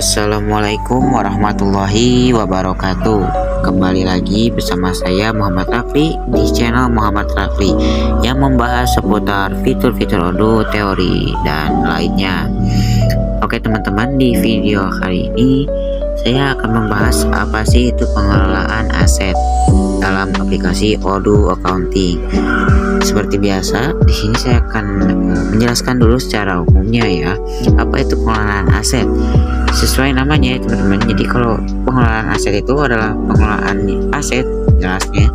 Assalamualaikum warahmatullahi wabarakatuh. Kembali lagi bersama saya Muhammad Rafli di channel Muhammad Rafli yang membahas seputar fitur-fitur Odoo, teori, dan lainnya. Oke teman-teman, di video kali ini saya akan membahas apa sih itu pengelolaan aset dalam aplikasi Odoo Accounting. Seperti biasa, di sini saya akan menjelaskan dulu secara umumnya ya, apa itu pengelolaan aset. Sesuai namanya ya teman-teman. Jadi kalau pengelolaan aset itu adalah pengelolaan aset jelasnya,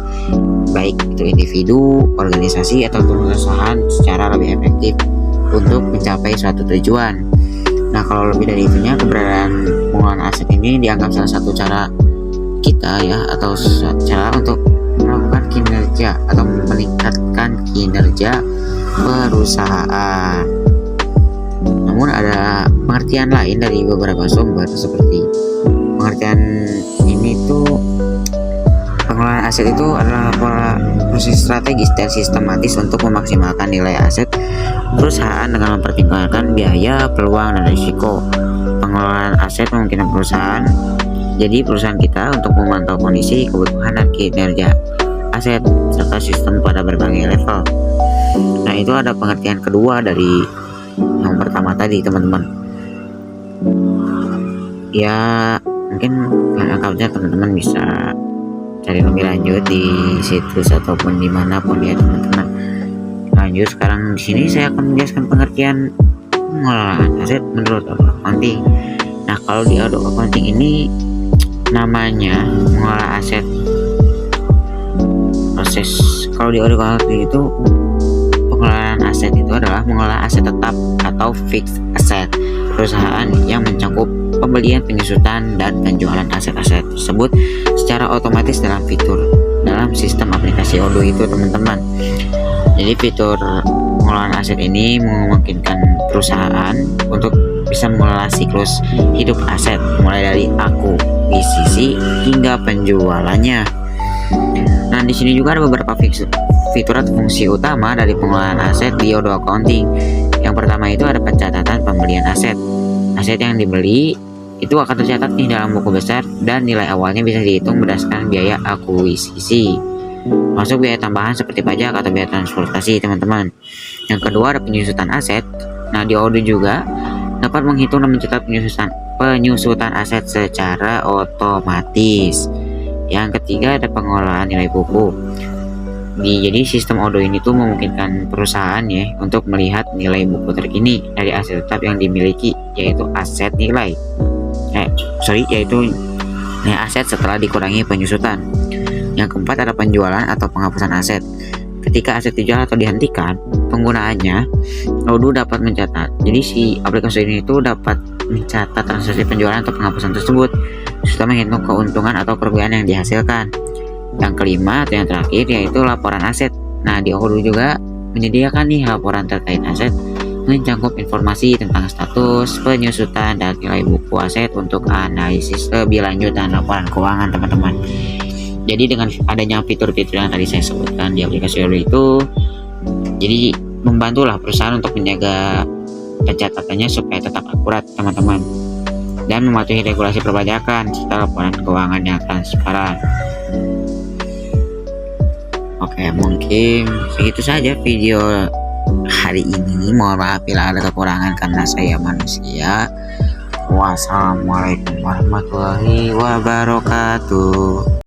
baik itu individu, organisasi, atau perusahaan secara lebih efektif untuk mencapai suatu tujuan. Nah, kalau lebih dari itunya, keberadaan pengelolaan aset ini dianggap salah satu cara kita ya, atau cara untuk melakukan kinerja atau meningkatkan kinerja perusahaan. Namun ada pengertian lain dari beberapa sumber, seperti pengertian ini tuh pengelolaan aset itu adalah proses strategis dan sistematis untuk memaksimalkan nilai aset perusahaan dengan mempertimbangkan biaya, peluang, dan risiko. Pengelolaan aset memungkinkan perusahaan, jadi perusahaan kita, untuk memantau kondisi, kebutuhan, dan kinerja aset serta sistem pada berbagai level. Nah, itu ada pengertian kedua dari yang pertama tadi teman-teman. Ya, mungkin lengkapnya teman-teman bisa cari lebih lanjut di situs ataupun dimanapun ya teman-teman. Lanjut, sekarang di sini saya akan menjelaskan pengertian pengelolaan aset menurut Odoo Accounting. Nah, kalau di Odoo Accounting ini namanya mengelola aset. Kalau di Odoo Accounting itu pengelolaan aset itu adalah mengelola aset tetap atau fixed asset perusahaan yang mencakup pembelian, penyusutan, dan penjualan aset-aset tersebut secara otomatis dalam sistem aplikasi Odoo itu teman-teman. Jadi fitur pengelolaan aset ini memungkinkan perusahaan untuk bisa mengelola siklus hidup aset mulai dari akuisisi hingga penjualannya. Nah, di sini juga ada beberapa fitur atau fungsi utama dari pengelolaan aset di Odoo Accounting. Yang pertama itu ada pencatatan pembelian aset. Aset yang dibeli itu akan tercatat nih dalam buku besar, dan nilai awalnya bisa dihitung berdasarkan biaya akuisisi, masuk biaya tambahan seperti pajak atau biaya transportasi teman-teman. Yang kedua ada penyusutan aset. Nah, di Odoo juga dapat menghitung dan mencatat penyusutan aset secara otomatis. Yang ketiga ada pengelolaan nilai buku. Jadi sistem Odoo ini tuh memungkinkan perusahaan ya untuk melihat nilai buku terkini dari aset tetap yang dimiliki, yaitu aset setelah dikurangi penyusutan. Yang keempat ada penjualan atau penghapusan aset. Ketika aset dijual atau dihentikan penggunaannya, Odoo dapat mencatat. Jadi si aplikasi ini itu dapat mencatat transaksi penjualan atau penghapusan tersebut, serta menghitung keuntungan atau kerugian yang dihasilkan. Yang kelima atau yang terakhir yaitu laporan aset. Nah, di Odoo juga menyediakan nih laporan terkait aset, mencakup informasi tentang status, penyusutan, dan nilai buku aset untuk analisis lebih lanjut dan laporan keuangan teman-teman. Jadi dengan adanya fitur-fitur yang tadi saya sebutkan di aplikasi Odoo itu, jadi membantulah perusahaan untuk menjaga pencatatannya supaya tetap akurat teman-teman, dan mematuhi regulasi perpajakan serta laporan keuangan yang transparan. Oke, mungkin segitu saja video hari ini. Mohon maaf bila ada kekurangan karena saya manusia. Wassalamualaikum warahmatullahi wabarakatuh.